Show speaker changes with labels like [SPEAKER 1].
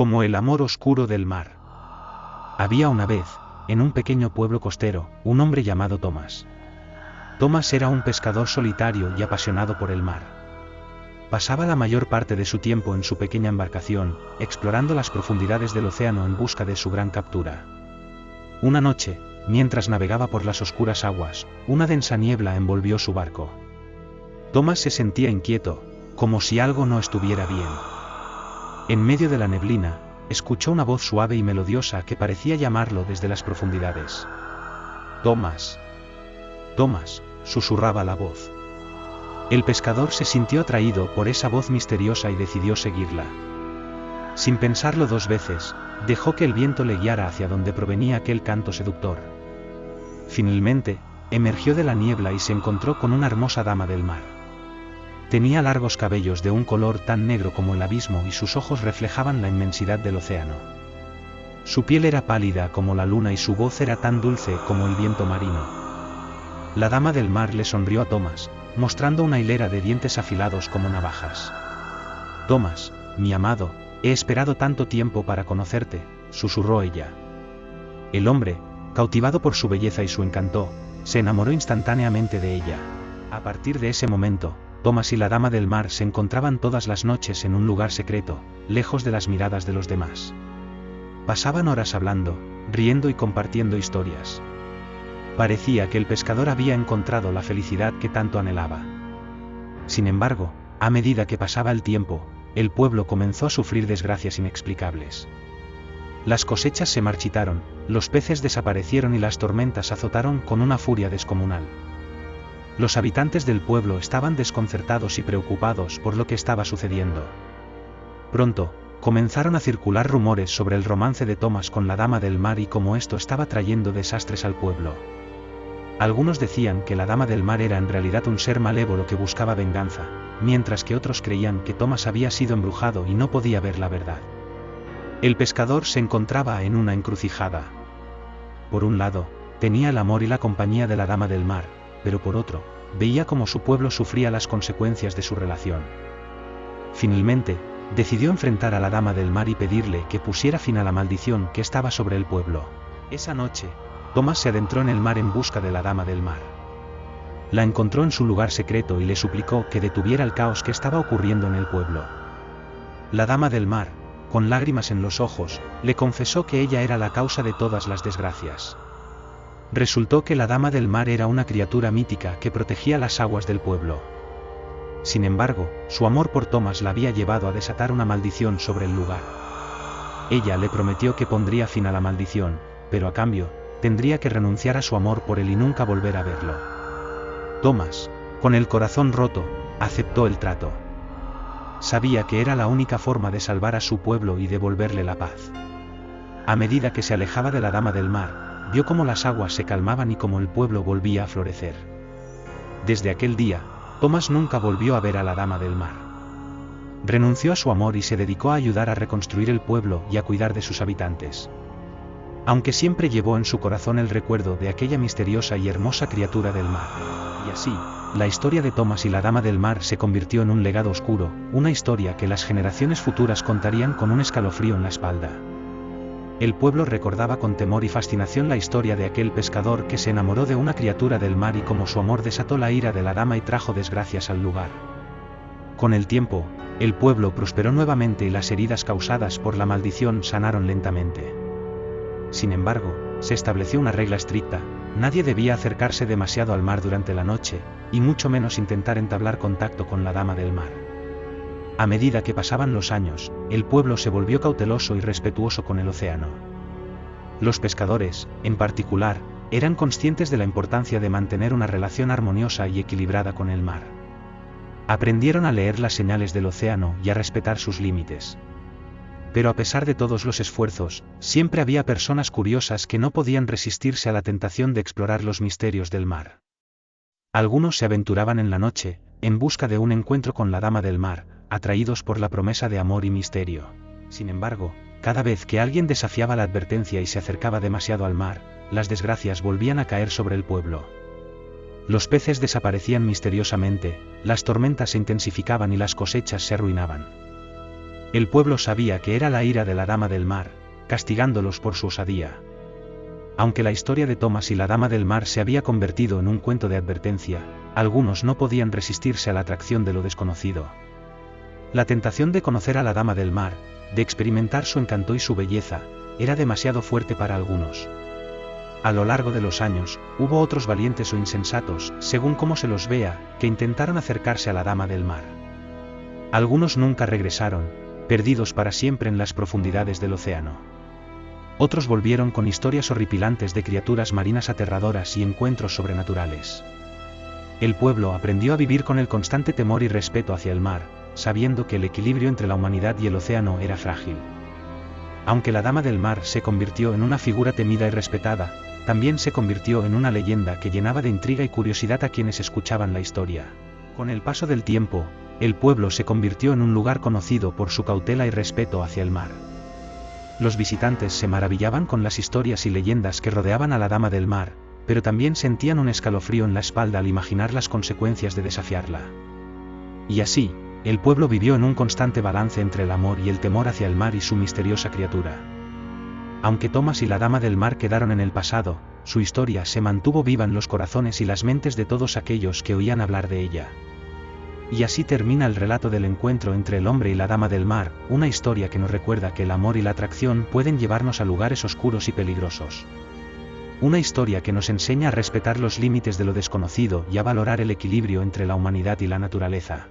[SPEAKER 1] como el amor oscuro del mar. Había una vez, en un pequeño pueblo costero, un hombre llamado Tomás. Tomás era un pescador solitario y apasionado por el mar. Pasaba la mayor parte de su tiempo en su pequeña embarcación, explorando las profundidades del océano en busca de su gran captura. Una noche, mientras navegaba por las oscuras aguas, una densa niebla envolvió su barco. Tomás se sentía inquieto, como si algo no estuviera bien. En medio de la neblina, escuchó una voz suave y melodiosa que parecía llamarlo desde las profundidades. «Tomás. Tomás», susurraba la voz. El pescador se sintió atraído por esa voz misteriosa y decidió seguirla. Sin pensarlo dos veces, dejó que el viento le guiara hacia donde provenía aquel canto seductor. Finalmente, emergió de la niebla y se encontró con una hermosa dama del mar. Tenía largos cabellos de un color tan negro como el abismo y sus ojos reflejaban la inmensidad del océano. Su piel era pálida como la luna y su voz era tan dulce como el viento marino. La dama del mar le sonrió a Tomás, mostrando una hilera de dientes afilados como navajas. «Tomás, mi amado, he esperado tanto tiempo para conocerte», susurró ella. El hombre, cautivado por su belleza y su encanto, se enamoró instantáneamente de ella. A partir de ese momento, Tomás y la dama del mar se encontraban todas las noches en un lugar secreto, lejos de las miradas de los demás. Pasaban horas hablando, riendo y compartiendo historias. Parecía que el pescador había encontrado la felicidad que tanto anhelaba. Sin embargo, a medida que pasaba el tiempo, el pueblo comenzó a sufrir desgracias inexplicables. Las cosechas se marchitaron, los peces desaparecieron y las tormentas azotaron con una furia descomunal. Los habitantes del pueblo estaban desconcertados y preocupados por lo que estaba sucediendo. Pronto, comenzaron a circular rumores sobre el romance de Tomás con la dama del mar y cómo esto estaba trayendo desastres al pueblo. Algunos decían que la dama del mar era en realidad un ser malévolo que buscaba venganza, mientras que otros creían que Tomás había sido embrujado y no podía ver la verdad. El pescador se encontraba en una encrucijada. Por un lado, tenía el amor y la compañía de la dama del mar, pero por otro, veía cómo su pueblo sufría las consecuencias de su relación. Finalmente, decidió enfrentar a la dama del mar y pedirle que pusiera fin a la maldición que estaba sobre el pueblo. Esa noche, Tomás se adentró en el mar en busca de la dama del mar. La encontró en su lugar secreto y le suplicó que detuviera el caos que estaba ocurriendo en el pueblo. La dama del mar, con lágrimas en los ojos, le confesó que ella era la causa de todas las desgracias. Resultó que la dama del mar era una criatura mítica que protegía las aguas del pueblo. Sin embargo, su amor por Tomás la había llevado a desatar una maldición sobre el lugar. Ella le prometió que pondría fin a la maldición, pero a cambio, tendría que renunciar a su amor por él y nunca volver a verlo. Tomás, con el corazón roto, aceptó el trato. Sabía que era la única forma de salvar a su pueblo y devolverle la paz. A medida que se alejaba de la dama del mar, vio cómo las aguas se calmaban y cómo el pueblo volvía a florecer. Desde aquel día, Tomás nunca volvió a ver a la dama del mar. Renunció a su amor y se dedicó a ayudar a reconstruir el pueblo y a cuidar de sus habitantes. Aunque siempre llevó en su corazón el recuerdo de aquella misteriosa y hermosa criatura del mar. Y así, la historia de Tomás y la dama del mar se convirtió en un legado oscuro, una historia que las generaciones futuras contarían con un escalofrío en la espalda. El pueblo recordaba con temor y fascinación la historia de aquel pescador que se enamoró de una criatura del mar y cómo su amor desató la ira de la dama y trajo desgracias al lugar. Con el tiempo, el pueblo prosperó nuevamente y las heridas causadas por la maldición sanaron lentamente. Sin embargo, se estableció una regla estricta: nadie debía acercarse demasiado al mar durante la noche, y mucho menos intentar entablar contacto con la dama del mar. A medida que pasaban los años, el pueblo se volvió cauteloso y respetuoso con el océano. Los pescadores, en particular, eran conscientes de la importancia de mantener una relación armoniosa y equilibrada con el mar. Aprendieron a leer las señales del océano y a respetar sus límites. Pero a pesar de todos los esfuerzos, siempre había personas curiosas que no podían resistirse a la tentación de explorar los misterios del mar. Algunos se aventuraban en la noche, en busca de un encuentro con la dama del mar, atraídos por la promesa de amor y misterio. Sin embargo, cada vez que alguien desafiaba la advertencia y se acercaba demasiado al mar, las desgracias volvían a caer sobre el pueblo. Los peces desaparecían misteriosamente, las tormentas se intensificaban y las cosechas se arruinaban. El pueblo sabía que era la ira de la Dama del Mar, castigándolos por su osadía. Aunque la historia de Thomas y la Dama del Mar se había convertido en un cuento de advertencia, algunos no podían resistirse a la atracción de lo desconocido. La tentación de conocer a la Dama del Mar, de experimentar su encanto y su belleza, era demasiado fuerte para algunos. A lo largo de los años, hubo otros valientes o insensatos, según cómo se los vea, que intentaron acercarse a la Dama del Mar. Algunos nunca regresaron, perdidos para siempre en las profundidades del océano. Otros volvieron con historias horripilantes de criaturas marinas aterradoras y encuentros sobrenaturales. El pueblo aprendió a vivir con el constante temor y respeto hacia el mar, sabiendo que el equilibrio entre la humanidad y el océano era frágil. Aunque la Dama del Mar se convirtió en una figura temida y respetada, también se convirtió en una leyenda que llenaba de intriga y curiosidad a quienes escuchaban la historia. Con el paso del tiempo, el pueblo se convirtió en un lugar conocido por su cautela y respeto hacia el mar. Los visitantes se maravillaban con las historias y leyendas que rodeaban a la Dama del Mar, pero también sentían un escalofrío en la espalda al imaginar las consecuencias de desafiarla. Y así, el pueblo vivió en un constante balance entre el amor y el temor hacia el mar y su misteriosa criatura. Aunque Thomas y la Dama del Mar quedaron en el pasado, su historia se mantuvo viva en los corazones y las mentes de todos aquellos que oían hablar de ella. Y así termina el relato del encuentro entre el hombre y la Dama del Mar, una historia que nos recuerda que el amor y la atracción pueden llevarnos a lugares oscuros y peligrosos. Una historia que nos enseña a respetar los límites de lo desconocido y a valorar el equilibrio entre la humanidad y la naturaleza.